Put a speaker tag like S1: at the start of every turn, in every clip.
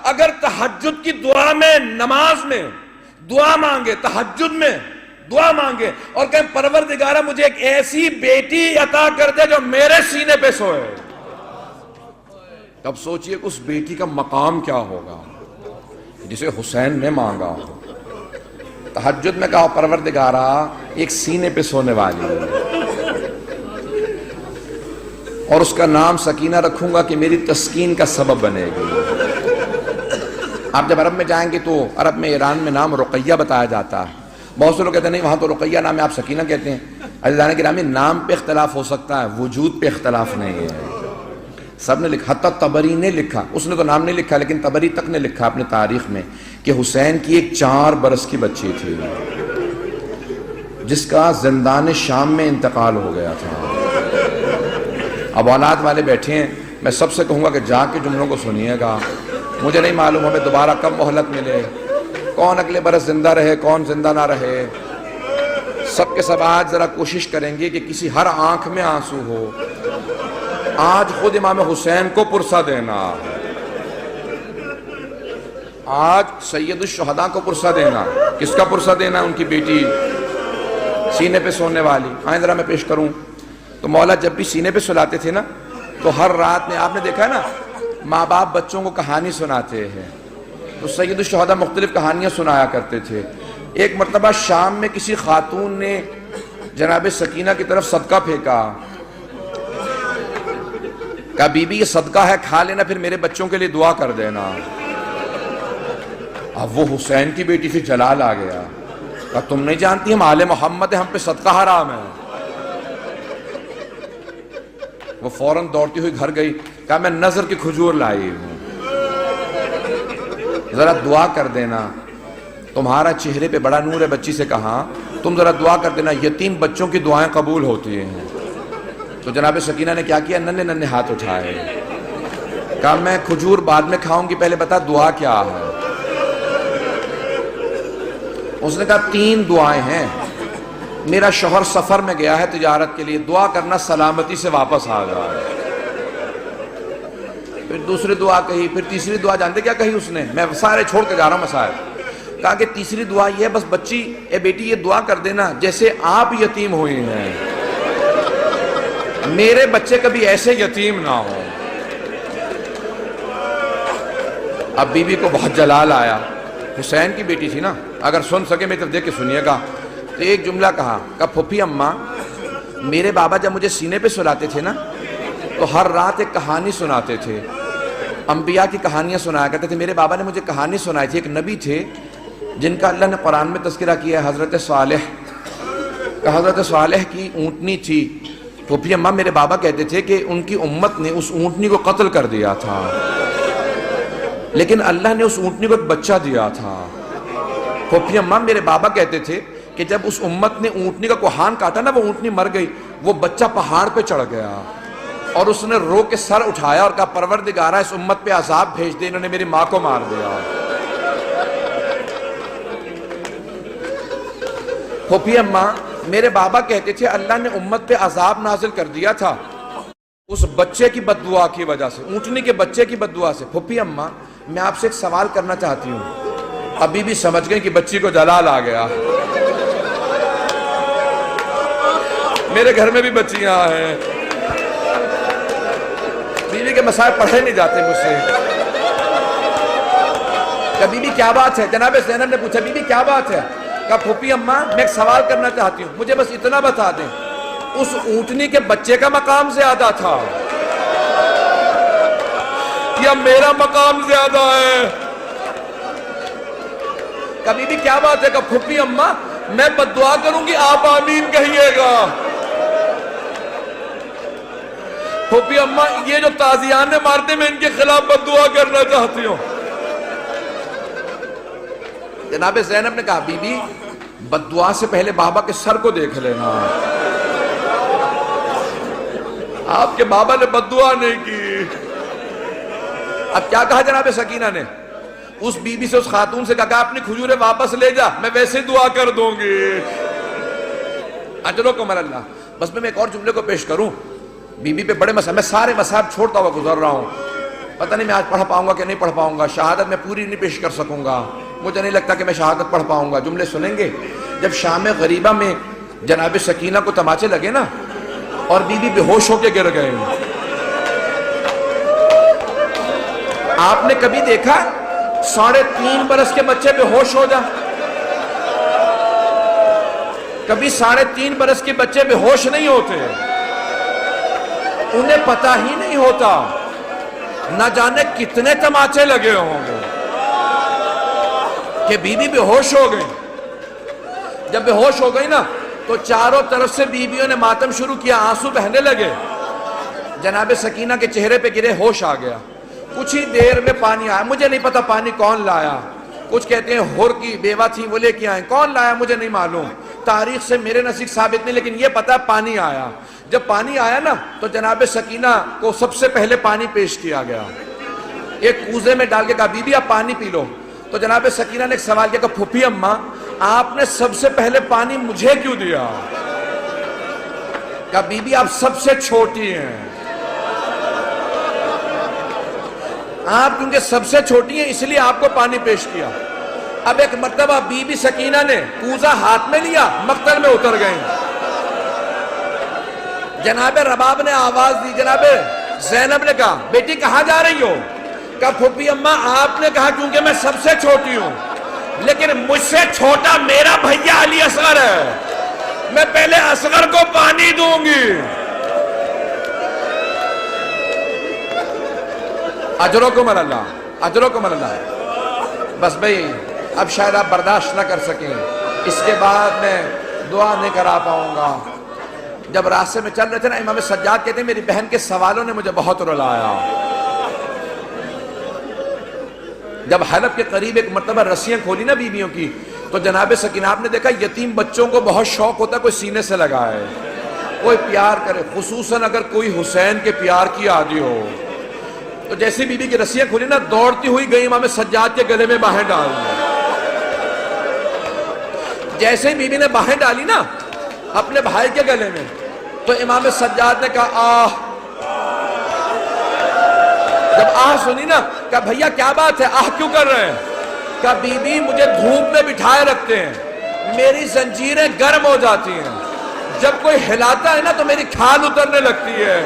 S1: اگر تہجد کی دعا میں، نماز میں دعا مانگے، تہجد میں دعا مانگے اور کہیں پروردگارہ مجھے ایک ایسی بیٹی عطا کر دے جو میرے سینے پہ سوئے، تب سوچئے اس بیٹی کا مقام کیا ہوگا جسے حسین نے مانگا۔ تہجد میں کہا پروردگارہ ایک سینے پہ سونے والی اور اس کا نام سکینہ رکھوں گا کہ میری تسکین کا سبب بنے گی۔ آپ جب عرب میں جائیں گے تو عرب میں، ایران میں نام رقیہ بتایا جاتا ہے۔ بہت سے لوگ کہتے ہیں نہیں وہاں تو رقیہ نام ہے، آپ سکینہ کہتے ہیں۔ عزیزان گرامی، نام پہ اختلاف ہو سکتا ہے، وجود پہ اختلاف نہیں ہے۔ سب نے لکھا، حتیٰ طبری نے لکھا، اس نے تو نام نہیں لکھا لیکن طبری تک نے لکھا اپنے تاریخ میں کہ حسین کی ایک 4 برس کی بچی تھی جس کا زندان شام میں انتقال ہو گیا تھا۔ اب اولاد والے بیٹھے ہیں، میں سب سے کہوں گا کہ جا کے جملوں کو سنیے گا۔ مجھے نہیں معلوم ہمیں دوبارہ کب مہلت ملے، کون اگلے برس زندہ رہے کون زندہ نہ رہے۔ سب کے سب آج ذرا کوشش کریں گے کہ کسی ہر آنکھ میں آنسو ہو۔ آج خود امام حسین کو پرسہ دینا، آج سید الشہداء کو پرسہ دینا۔ کس کا پرسہ دینا؟ ان کی بیٹی سینے پہ سونے والی۔ آئیں ذرا میں پیش کروں تو مولا جب بھی سینے پہ سلاتے تھے نا تو ہر رات میں، آپ نے دیکھا ہے نا ماں باپ بچوں کو کہانی سناتے ہیں، تو سید الشہداء مختلف کہانیاں سنایا کرتے تھے۔ ایک مرتبہ شام میں کسی خاتون نے جناب سکینہ کی طرف صدقہ پھینکا، کہا بی بی یہ صدقہ ہے، کھا لینا، پھر میرے بچوں کے لیے دعا کر دینا۔ اب وہ حسین کی بیٹی سے جلال آ گیا، کہا تم نہیں جانتی ہم آل محمد ہیں، ہم پہ صدقہ حرام ہے۔ وہ فوراً دوڑتی ہوئی گھر گئی، کہا میں نظر کی کھجور لائی ہوں، ذرا دعا کر دینا، تمہارا چہرے پہ بڑا نور ہے۔ بچی سے کہا تم ذرا دعا کر دینا، یتیم بچوں کی دعائیں قبول ہوتی ہیں۔ تو جناب سکینہ نے کیا کیا؟ ننھے ننھے ہاتھ اٹھائے، کہا میں کھجور بعد میں کھاؤں گی، پہلے بتا دعا کیا ہے۔ اس نے کہا 3 دعائیں ہیں، میرا شوہر سفر میں گیا ہے تجارت کے لیے، دعا کرنا سلامتی سے واپس آ جائے۔ پھر دوسری دعا کہی، پھر تیسری دعا جانتے کیا کہی اس نے؟ میں سارے چھوڑ کے جا رہا ہوں مسائل۔ کہا کہ تیسری دعا یہ ہے، بس بچی اے بیٹی یہ دعا کر دینا جیسے آپ یتیم ہوئی ہیں، میرے بچے کبھی ایسے یتیم نہ ہوں۔ اب بی بی کو بہت جلال آیا، حسین کی بیٹی تھی نا، اگر سن سکے میری طرف دیکھ کے سنیے گا۔ تو ایک جملہ کہا پھوپھی اماں میرے بابا جب مجھے سینے پہ سلاتے تھے نا تو ہر رات ایک کہانی سناتے تھے، انبیاء کی کہانیاں سنایا کرتے تھے۔ میرے بابا نے مجھے کہانی سنائی تھی، ایک نبی تھے جن کا اللہ نے قرآن میں تذکرہ کیا ہے، حضرت صالح کا۔ حضرت صالح کی اونٹنی تھی، پھوپھی اماں میرے بابا کہتے تھے کہ ان کی امت نے اس اونٹنی کو قتل کر دیا تھا، لیکن اللہ نے اس اونٹنی کو ایک بچہ دیا تھا۔ پھوپھی اماں میرے بابا کہتے تھے کہ جب اس امت نے اونٹنی کا کوہان کاٹا نا، وہ اونٹنی مر گئی، وہ بچہ پہاڑ پہ چڑھ گیا اور اس نے رو کے سر اٹھایا اور کہا پروردگارہ اس امت پہ عذاب بھیج دے، انہوں نے میری ماں کو مار دیا۔ پھوپھی اماں میرے بابا کہتے تھے اللہ نے امت پہ عذاب نازل کر دیا تھا اس بچے کی بد دعا کی وجہ سے، اونٹنی کے بچے کی بد دعا سے۔ پھوپھی اماں میں آپ سے ایک سوال کرنا چاہتی ہوں۔ ابھی بھی سمجھ گئے کہ بچی کو جلال آ گیا۔ میرے گھر میں بھی بچیاں ہیں، بیوی کے مسائل پڑھے نہیں جاتے مجھ سے۔ کہ بی بی کیا بات ہے؟ جناب زینب نے پوچھا بی بی کیا بات ہے؟ کہا پھوپھی اماں میں ایک سوال کرنا چاہتی ہوں، مجھے بس اتنا بتا دیں، اس اونٹنی کے بچے کا مقام زیادہ تھا یا میرا مقام زیادہ ہے؟ کہا بی بی کیا بات ہے؟ کہا پھوپھی اماں میں بد دعا کروں گی آپ آمین کہیے گا۔ پھوپھی اماں یہ جو تازیان نے مارتے میں ان کے خلاف بد دعا کرنا چاہتی ہوں۔ جناب زینب نے کہا بی بی بد دعا سے پہلے بابا کے سر کو دیکھ لینا، آپ کے بابا نے بد دعا نہیں کی۔ اب کیا کہا جناب سکینہ نے؟ اس بی بی سے، اس خاتون سے کہا اپنی کھجوریں واپس لے جا، میں ویسے دعا کر دوں گی۔ اجرکم اللہ۔ بس میں ایک اور جملے کو پیش کروں، بی بی پہ بڑے مسائل، میں سارے مسائل چھوڑتا ہوا گزر رہا ہوں۔ پتہ نہیں میں آج پڑھ پاؤں گا کہ نہیں پڑھ پاؤں گا, شہادت میں پوری نہیں پیش کر سکوں گا, مجھے نہیں لگتا کہ میں شہادت پڑھ پاؤں گا. جملے سنیں گے. جب شام غریبہ میں جناب سکینہ کو تماچے لگے نا اور بی بی بے ہوش ہو کے گر گئے. آپ نے کبھی دیکھا 3.5 برس کے بچے بے ہوش ہو جائیں؟ کبھی 3.5 برس کے بچے بے ہوش نہیں ہوتے, انہیں پتہ ہی نہیں ہوتا نہ جانے کتنے تماچے لگے ہوں گے کہ بی بی بے ہوش ہو گئی. جب بے ہوش ہو گئی نا تو چاروں طرف سے بیویوں نے ماتم شروع کیا, آنسو بہنے لگے. جناب سکینہ کے چہرے پہ گرے, ہوش آ گیا. کچھ ہی دیر میں پانی آیا, مجھے نہیں پتا پانی کون لایا. کچھ کہتے ہیں ہور کی بیوہ تھی وہ لے کے آئیں, کون لایا مجھے نہیں معلوم, تاریخ سے میرے نزدیک ثابت نہیں, لیکن یہ پتا پانی آیا. جب پانی آیا نا تو جناب سکینہ کو سب سے پہلے پانی پیش کیا گیا. ایک کوزے میں ڈال کے کہا بی بی آپ پانی پی لو. تو جناب سکینہ نے ایک سوال کیا کہ پھوپھی اماں آپ نے سب سے پہلے پانی مجھے کیوں دیا؟ کہا بی بی آپ سب سے چھوٹی ہیں, آپ کیونکہ سب سے چھوٹی ہیں اس لیے آپ کو پانی پیش کیا. اب ایک مرتبہ بی بی سکینہ نے کوزہ ہاتھ میں لیا, مقتل میں اتر گئیں. جناب رباب نے آواز دی, جناب زینب نے کہا بیٹی کہاں جا رہی ہو؟ کہا پھوپھی اماں آپ نے کہا کیونکہ میں سب سے چھوٹی ہوں, لیکن مجھ سے چھوٹا میرا بھیا علی اصغر ہے, میں پہلے اصغر کو پانی دوں گی. اجرکم اللہ, اجرکم اللہ. بس بھئی اب شاید آپ برداشت نہ کر سکیں, اس کے بعد میں دعا نہیں کرا پاؤں گا. جب راستے میں چل رہے تھے نا, امام سجاد کہتے ہیں میری بہن کے سوالوں نے مجھے بہت رلایا. جب حلب کے قریب ایک مرتبہ رسیاں کھولی نا بیویوں کی, تو جناب سکینہ آپ نے دیکھا یتیم بچوں کو بہت شوق ہوتا ہے کوئی سینے سے لگائے, کوئی پیار کرے, خصوصاً اگر کوئی حسین کے پیار کی عادی ہو. تو جیسے بی بی کی رسیاں کھولی نا, دوڑتی ہوئی گئی امام سجاد کے گلے میں باہیں ڈال دی. جیسے ہی بی بی نے باہیں ڈالی نا اپنے بھائی کے گلے میں, تو امام سجاد نے کہا آہ. جب آہ سنی نا, کہا بھیا کیا بات ہے, آہ کیوں کر رہے ہیں؟ کہا بی بی مجھے دھوپ میں بٹھائے رکھتے ہیں, میری زنجیریں گرم ہو جاتی ہیں, جب کوئی ہلاتا ہے نا تو میری کھال اترنے لگتی ہے.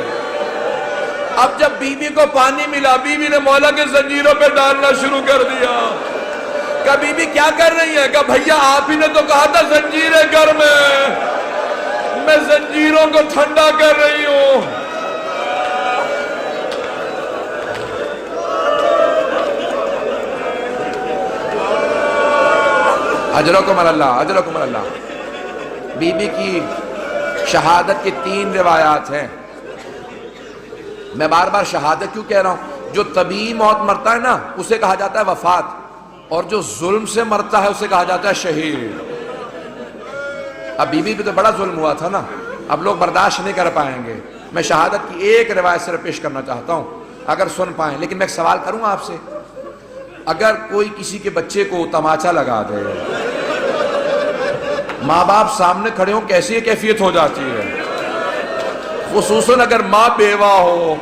S1: اب جب بی بی کو پانی ملا, بی بی نے مولا کے زنجیروں پہ ڈالنا شروع کر دیا. کہا بی بی کیا کر رہی ہیں؟ کہا بھیا آپ ہی نے تو کہا تھا زنجیریں گرم ہیں, میں زنجیروں کو ٹھنڈا کر رہی ہوں. اجرکم اللہ, اجرکم اللہ. بی بی کی شہادت کی 3 روایات ہیں. میں بار بار شہادت کیوں کہہ رہا ہوں؟ جو طبیعی موت مرتا ہے نا اسے کہا جاتا ہے وفات, اور جو ظلم سے مرتا ہے اسے کہا جاتا ہے شہید. اب بی بی پہ تو بڑا ظلم ہوا تھا نا, اب لوگ برداشت نہیں کر پائیں گے. میں شہادت کی ایک روایت صرف پیش کرنا چاہتا ہوں, اگر سن پائیں. لیکن میں ایک سوال کروں آپ سے, اگر کوئی کسی کے بچے کو تماچا لگا دے, ماں باپ سامنے کھڑے ہوں, کیسی کیفیت ہو جاتی ہے؟ خصوصاً اگر ماں بیوہ ہو.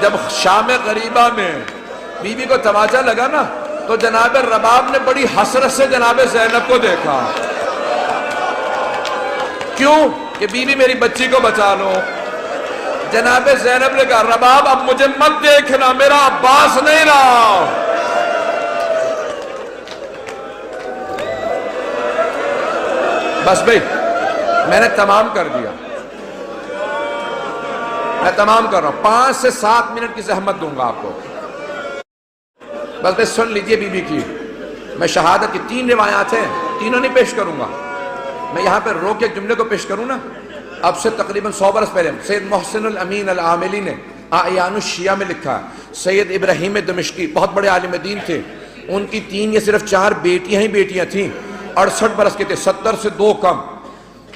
S1: جب شام غریبہ میں بی بی کو تماچا لگا نا تو جناب رباب نے بڑی حسرت سے جناب زینب کو دیکھا. کیوں؟ کہ بی بی میری بچی کو بچا لو. جناب زینب نے کہا رباب اب مجھے مت دیکھنا, میرا عباس نہیں رہا. بس بھئی میں نے تمام کر دیا, میں تمام کر رہا ہوں. 5 سے 7 منٹ کی زحمت دوں گا آپ کو. بس بھئی سن لیجئے بی بی کی. میں شہادت کی 3 روایات ہیں, تینوں نہیں پیش کروں گا. میں یہاں پہ روک کے ایک جملے کو پیش کروں نا, اب سے تقریباً 100 برس پہلے سید محسن الامین العاملی نے اعیان الشیعہ میں لکھا. سید ابراہیم دمشقی بہت بڑے عالم دین تھے, ان کی 3 یا صرف 4 بیٹیاں ہی بیٹیاں تھیں, 68 برس کے تھے, 70 سے 2 کم.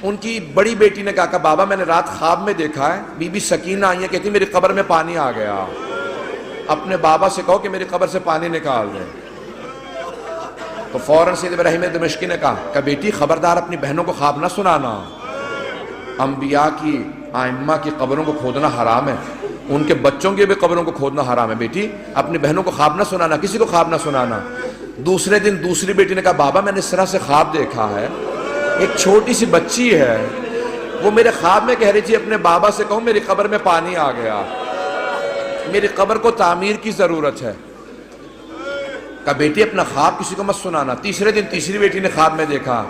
S1: ان کی بڑی بیٹی نے کہا کہ بابا میں نے رات خواب میں دیکھا ہے بی بی سکینہ آئی ہے, کہتی میری قبر میں پانی آ گیا, اپنے بابا سے کہو کہ میری قبر سے پانی نکال دیں. تو فوراً سید ابراہیم دمشقی نے کہا کہ بیٹی خبردار اپنی بہنوں کو خواب نہ سنانا, انبیاء کی ائمہ کی قبروں کو کھودنا حرام ہے. ان کے بچوں کی بھی قبروں کو کھودنا حرام ہے بیٹی، اپنی بہنوں کو خواب نہ سنانا، کسی کو خواب نہ سنانا۔ دوسرے دن دوسری بیٹی نے کہا بابا میں نے اس طرح سے خواب دیکھا ہے، ایک چھوٹی سی بچی ہے، وہ میرے خواب میں کہہ رہی تھی اپنے بابا سے کہوں میری قبر میں پانی آ گیا، میری قبر کو تعمیر کی ضرورت ہے۔ کہا بیٹی اپنا خواب کسی کو مت سنانا۔ تیسرے دن تیسری بیٹی نے خواب میں دیکھا،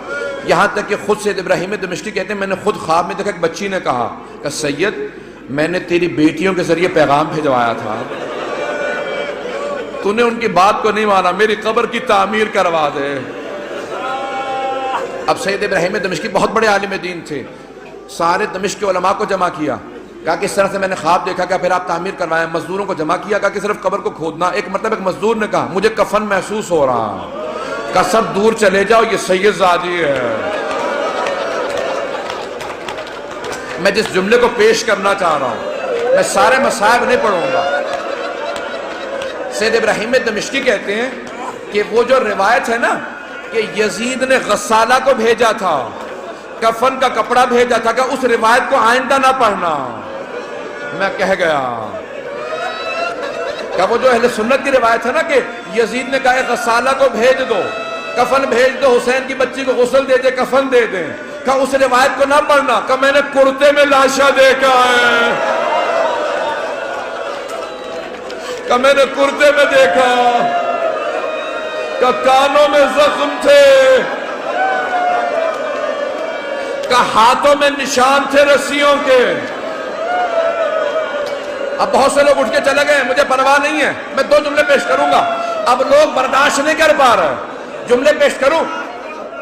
S1: یہاں تک کہ خود سید ابراہیم دمشقی کہتے ہیں میں نے خود خواب میں دیکھا کہ بچی نے کہا کہ سید میں نے تیری بیٹیوں کے ذریعے پیغام بھیجوایا تھا، تو نے ان کی بات کو نہیں مانا، میری قبر کی تعمیر کروا دے۔ اب سید ابراہیم دمشقی بہت بڑے عالم دین تھے، سارے دمشق کے علماء کو جمع کیا، کہا کہ اس طرح سے میں نے خواب دیکھا کہ پھر آپ تعمیر کروائیں، مزدوروں کو جمع کیا، کہا کہ صرف قبر کو کھودنا۔ ایک مرتبہ ایک مزدور نے کہا مجھے کفن محسوس ہو رہا، کہا سب دور چلے جاؤ یہ سید زادی ہے۔ میں جس جملے کو پیش کرنا چاہ رہا ہوں، میں سارے مصائب نہیں پڑھوں گا۔ سید ابراہیم دمشقی کہتے ہیں کہ وہ جو روایت ہے نا کہ یزید نے غسالہ کو بھیجا تھا، کفن کا کپڑا بھیجا تھا، کہ اس روایت کو آئندہ نہ پڑھنا۔ میں کہہ گیا کہ وہ جو اہل سنت کی روایت ہے نا کہ یزید نے کہا غسالہ کو بھیج دو، کفن بھیج دو، حسین کی بچی کو غسل دے دے، کفن دے دیں، کہ اس روایت کو نہ پڑھنا، کہ میں نے کرتے میں لاشا دیکھا ہے، کہ میں نے کرتے میں دیکھا، کہ کانوں میں زخم تھے، کہ ہاتھوں میں نشان تھے رسیوں کے۔ اب بہت سے لوگ اٹھ کے چلے گئے، مجھے پرواہ نہیں ہے، میں دو جملے پیش کروں گا، اب لوگ برداشت نہیں کر پا رہے، جملے پیش کروں۔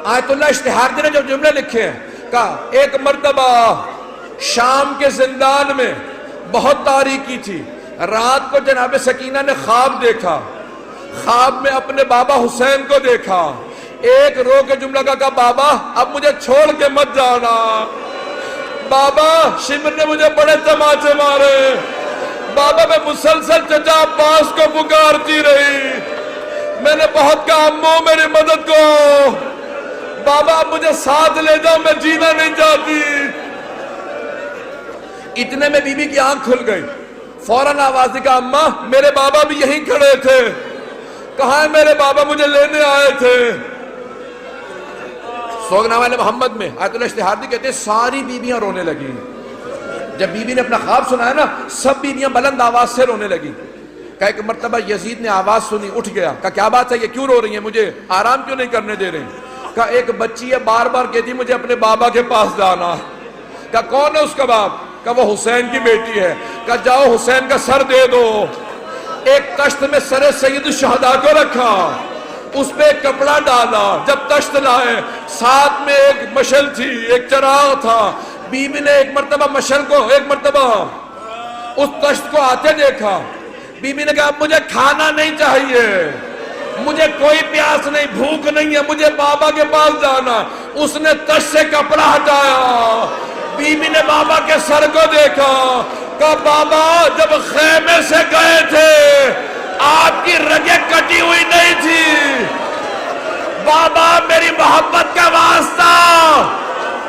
S1: آیت اللہ اشتہاردی نے جو جملے لکھے ہیں، کہا ایک مرتبہ شام کے زندان میں بہت تاریکی تھی، رات کو جناب سکینہ نے خواب دیکھا، خواب میں اپنے بابا حسین کو دیکھا، ایک رو کے جملہ کہا بابا اب مجھے چھوڑ کے مت جانا، بابا شمر نے مجھے بڑے تماچے مارے، بابا میں مسلسل چچا عباس کو پکارتی رہی، میں نے بہت کہا امو میری مدد کو، بابا اب مجھے ساتھ لے جاؤ میں جینا نہیں چاہتی۔ اتنے میں بی بی کی آنکھ کھل گئی، فوراً آواز دی کہ اماں میرے بابا بھی یہیں کھڑے تھے، کہاں ہے میرے بابا مجھے لینے آئے تھے۔ سوگنامہ محمد میں آیت اللہ اشتہاردی کہتے ہیں ساری بیویاں رونے لگی، جب بی بی نے اپنا خواب سنا ہے نا سب بیویاں بلند آواز سے رونے لگی۔ کہ ایک مرتبہ یزید نے آواز سنی، اٹھ گیا، کہ کیا بات ہے یہ کیوں رو رہی ہیں، مجھے آرام کیوں نہیں کرنے دے رہی؟ کہ ایک بچی ہے بار بار کہتی مجھے اپنے بابا کے پاس جانا۔ کہ کون ہے اس کا باپ؟ کہ وہ حسین کی بیٹی ہے۔ کہ جاؤ حسین کا سر دے دو۔ ایک تشت میں سر سید الشہداء کو رکھا، اس پہ ایک کپڑا ڈالا، جب تشت لائے ساتھ میں ایک مشل تھی، ایک چراغ تھا، بی بی نے ایک مرتبہ مشل کو، ایک مرتبہ اس تشت کو آتے دیکھا، بی بی نے کہا اب مجھے کھانا نہیں چاہیے، مجھے کوئی پیاس نہیں، بھوک نہیں ہے، مجھے بابا کے پاس جانا۔ اس نے تشت سے کپڑا ہٹایا، بی بی نے بابا کے سر کو دیکھا، کہا بابا جب خیمے سے گئے تھے آپ کی رگیں کٹی ہوئی نہیں تھی، بابا میری محبت کا واسطہ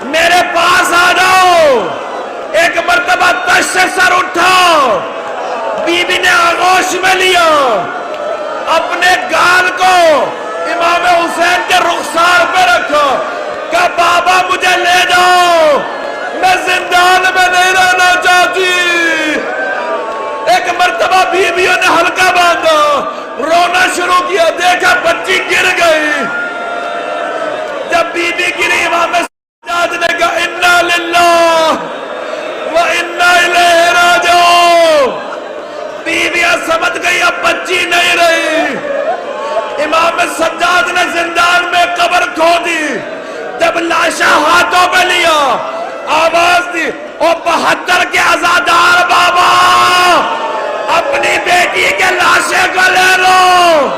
S1: میرے پاس آ جاؤ۔ ایک مرتبہ تشت سے سر اٹھا، بی بی نے آغوش میں لیا، اپنے گال کو امام حسین کے رخسار پہ رکھا، کہا بابا مجھے لے جاؤ، میں زندان میں نہیں رہنا چاہتی۔ ایک مرتبہ بیویوں نے ہلکا باندھا، رونا شروع کیا، دیکھا بچی گر گئی۔ جب بی بی گری امام سجاد نے کہا انا للہ و انا الیہ راجعون۔ بیویاں سمجھ گئی اب بچی نہیں رہی۔ امام سجاد نے زندان میں قبر کھودی، جب لاشا ہاتھوں پہ لیا آواز دی او 72 کے عزادار بابا اپنی بیٹی کے لاشے کو لے لو۔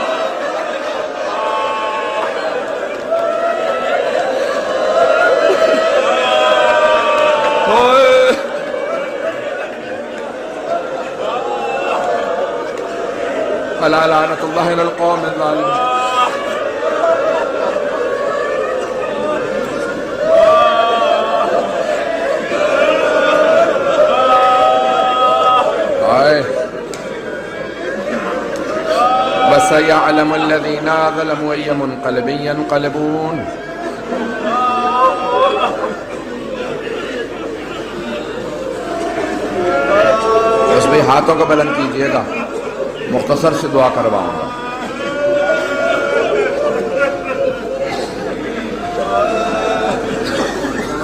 S1: الا لعنت اللہ علی القوم الظالمین۔ فَسَيَعْلَمُ الَّذِينَ ظَلَمُوا أَيَّ مُنْقَلِبٍ يَنْقَلِبُونَ۔ بس بھئی ہاتھوں کو بلند کیجئے گا، مختصر سے دعا کرواؤں گا۔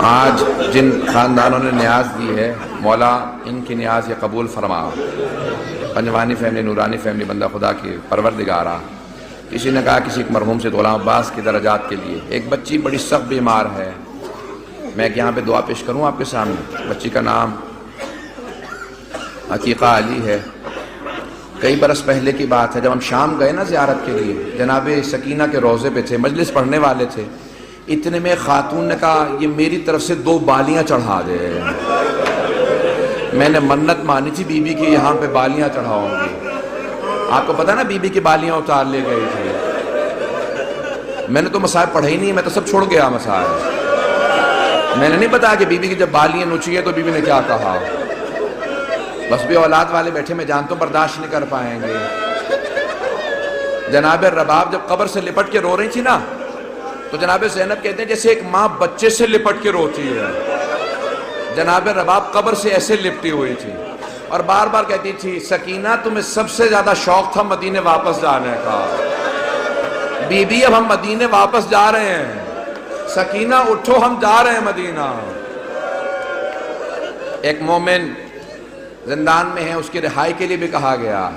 S1: آج جن خاندانوں نے نیاز دی ہے، مولا ان کی نیاز یہ قبول فرما۔ پنجوانی فیملی، نورانی فیملی، بندہ خدا کی پروردگارہ، کسی نے کہا کسی ایک مرحوم سے غلام عباس کی درجات کے لیے، ایک بچی بڑی سخت بیمار ہے، میں یہاں پہ دعا پیش کروں آپ کے سامنے۔ بچی کا نام عقیقہ علی ہے۔ کئی برس پہلے کی بات ہے، جب ہم شام گئے نا زیارت کے لیے، جناب سکینہ کے روضے پہ تھے، مجلس پڑھنے والے تھے، اتنے میں خاتون نے کہا یہ میری طرف سے 2 بالیاں چڑھا دے۔ میں نے منت مانی تھی بی بی کی یہاں پہ بالیاں چڑھاؤں گی۔ آپ کو پتہ نا بی بی کی بالیاں اتار لے گئی تھی۔ میں نے تو مسائل پڑھا ہی نہیں، میں تو سب چھوڑ گیا مسائل۔ میں نے نہیں بتایا کہ بی بی کی جب بالیاں نوچی ہے تو بی بی نے کیا کہا۔ بس بھی اولاد والے بیٹھے، میں جانتا ہوں برداشت نہیں کر پائیں گے۔ جناب رباب جب قبر سے لپٹ کے رو رہی تھی نا، تو جناب زینب کہتے ہیں جیسے ایک ماں بچے سے لپٹ کے روتی ہے، جناب رباب قبر سے ایسے لپٹی ہوئی تھی اور بار بار کہتی تھی سکینہ تمہیں سب سے زیادہ شوق تھا مدینے واپس جانے کا، بی بی اب ہم مدینے واپس جا رہے ہیں، سکینہ اٹھو ہم جا رہے ہیں مدینہ۔ ایک مومن زندان میں ہے، اس کی رہائی کے لیے بھی کہا گیا ہے۔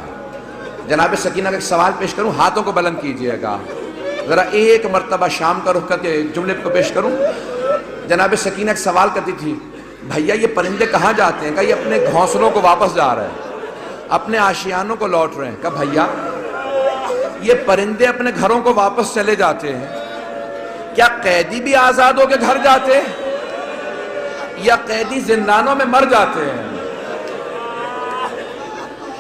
S1: جناب سکینہ کا ایک سوال پیش کروں، ہاتھوں کو بلند کیجئے گا، ذرا ایک مرتبہ شام کا رخ کر کے جملے کو پیش کروں۔ جناب سکینہ ایک سوال کرتی تھی، بھیا یہ پرندے کہاں جاتے ہیں؟ کہا یہ اپنے گھونسلوں کو واپس جا رہے ہیں، اپنے آشیانوں کو لوٹ رہے ہیں۔ کہا بھیا یہ پرندے اپنے گھروں کو واپس چلے جاتے ہیں، کیا قیدی بھی آزاد ہو کے گھر جاتے ہیں یا قیدی زندانوں میں مر جاتے ہیں؟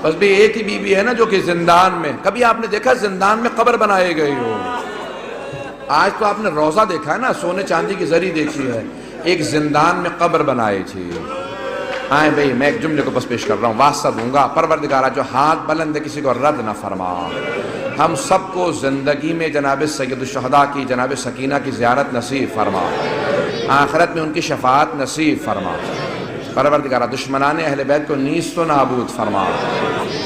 S1: بس بھی ایک ہی بی بی ہے نا جو کہ زندان میں، کبھی آپ نے دیکھا زندان میں قبر بنائی گئی ہو؟ آج تو آپ نے روزہ دیکھا ہے نا، سونے چاندی کی زری دیکھی ہے، ایک زندان میں قبر بنائی تھی۔ آئیں بھئی میں ایک جملے کو بس پیش کر رہا ہوں، واسطہ دوں گا، پروردگارہ جو ہاتھ بلند ہے کسی کو رد نہ فرما، ہم سب کو زندگی میں جناب سید الشہداء کی، جناب سکینہ کی زیارت نصیب فرما، آخرت میں ان کی شفاعت نصیب فرما، پروردگارہ دشمنان اہل بیت کو نیست و نابود فرما،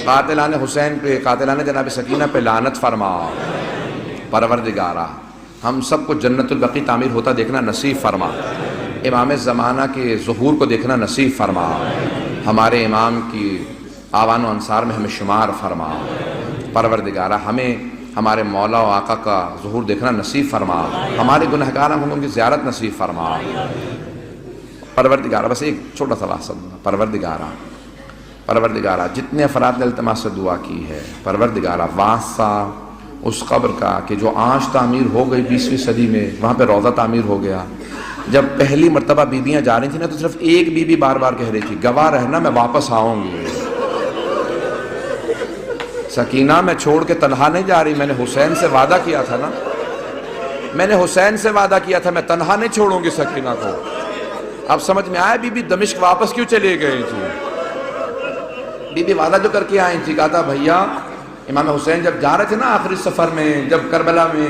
S1: قاتلان حسین پہ، قاتلان جناب سکینہ پہ لعنت فرما، پروردگارہ ہم سب کو جنت البقیع تعمیر ہوتا دیکھنا نصیب فرما، امام زمانہ کے ظہور کو دیکھنا نصیب فرما، ہمارے امام کی آوان و انصار میں ہمیں شمار فرما، پروردگارہ ہمیں ہمارے مولا و آقا کا ظہور دیکھنا نصیب فرما، ہمارے گنہگار ہم ان کی زیارت نصیب فرما، پروردگارہ بس ایک چھوٹا سا واسطہ، پروردگارہ جتنے افراد نے التماس سے دعا کی ہے، پروردگارہ واسطہ اس قبر کا کہ جو آج تعمیر ہو گئی 20ویں صدی میں، وہاں پہ روضہ تعمیر ہو گیا، جب پہلی مرتبہ بیویاں جا رہی تھیں نا تو صرف ایک بی بی بار بار کہہ رہی تھی گواہ رہنا میں واپس آؤں گی، سکینہ میں چھوڑ کے تنہا نہیں جا رہی، میں نے حسین سے وعدہ کیا تھا نا، میں نے حسین سے وعدہ کیا تھا میں تنہا نہیں چھوڑوں گی سکینہ کو۔ اب سمجھ میں آیا بی بی دمشق واپس کیوں چلے گئی تھی؟ بی بی وعدہ جو کر کے آئی تھی، کہا تھا بھیا امام حسین جب جا رہے تھے نا آخری سفر میں، جب کربلا میں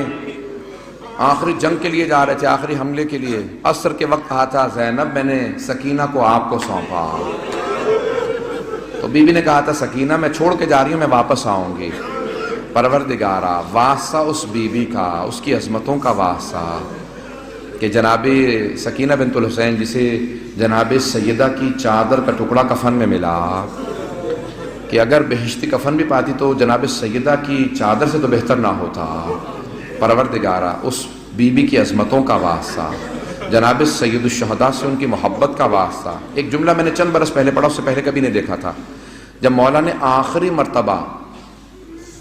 S1: آخری جنگ کے لیے جا رہے تھے، آخری حملے کے لیے، عصر کے وقت کہا تھا زینب میں نے سکینہ کو آپ کو سونپا، تو بی بی نے کہا تھا سکینہ میں چھوڑ کے جا رہی ہوں میں واپس آؤں گی، پروردگارہ واسطہ اس بی بی کا، اس کی عظمتوں کا واسطہ کہ جناب سکینہ بنت الحسین جسے جناب سیدہ کی چادر کا ٹکڑا کفن میں ملا، کہ اگر بہشتی کفن بھی پاتی تو جناب سیدہ کی چادر سے تو بہتر نہ ہوتا، پروردگارہ اس بی بی کی عظمتوں کا واسطہ، جناب سید الشہداء سے ان کی محبت کا واسطہ۔ ایک جملہ میں نے چند برس پہلے پڑھا، اس سے پہلے کبھی نہیں دیکھا تھا، جب مولا نے آخری مرتبہ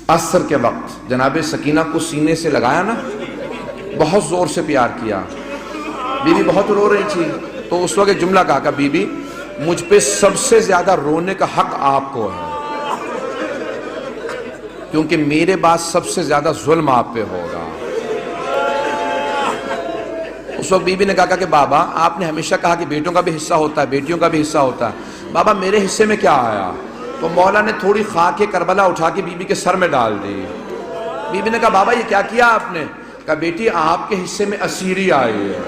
S1: عصر کے وقت جناب سکینہ کو سینے سے لگایا نا، بہت زور سے پیار کیا، بی بی بہت رو رہی تھی، تو اس وقت ایک جملہ کہا کہ بی بی مجھ پہ سب سے زیادہ رونے کا حق آپ کو ہے، کیونکہ میرے بعد سب سے زیادہ ظلم آپ پہ ہوگا۔ اس وقت بی بی نے کہا کہ بابا آپ نے ہمیشہ کہا کہ بیٹوں کا بھی حصہ ہوتا ہے، بیٹیوں کا بھی حصہ ہوتا ہے، بابا میرے حصے میں کیا آیا؟ تو مولا نے تھوڑی خاک کربلا اٹھا کے بی بی کے سر میں ڈال دی، بی بی نے کہا بابا یہ کیا کیا آپ نے؟ کہا بیٹی آپ کے حصے میں اسیری آئی ہے،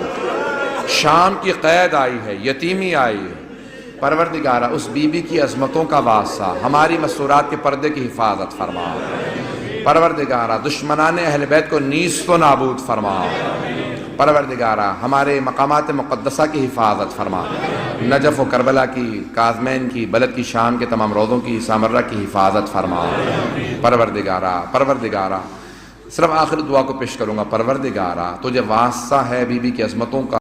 S1: شام کی قید آئی ہے، یتیمی آئی ہے۔ پروردگارہ اس بی بی کی عظمتوں کا واسطہ ہماری مسورات کے پردے کی حفاظت فرما۔ پروردگارہ دشمنان اہل بیت کو نیست و نابود فرما۔ پروردگارہ ہمارے مقامات مقدسہ کی حفاظت فرما، نجف و کربلا کی، کاظمین کی، بلد کی شام کے تمام روضوں کی، سامرہ کی حفاظت فرما۔ پروردگارہ صرف آخر دعا کو پیش کروں گا، پروردگارہ تجھے واسطہ ہے بی بی کی عظمتوں کا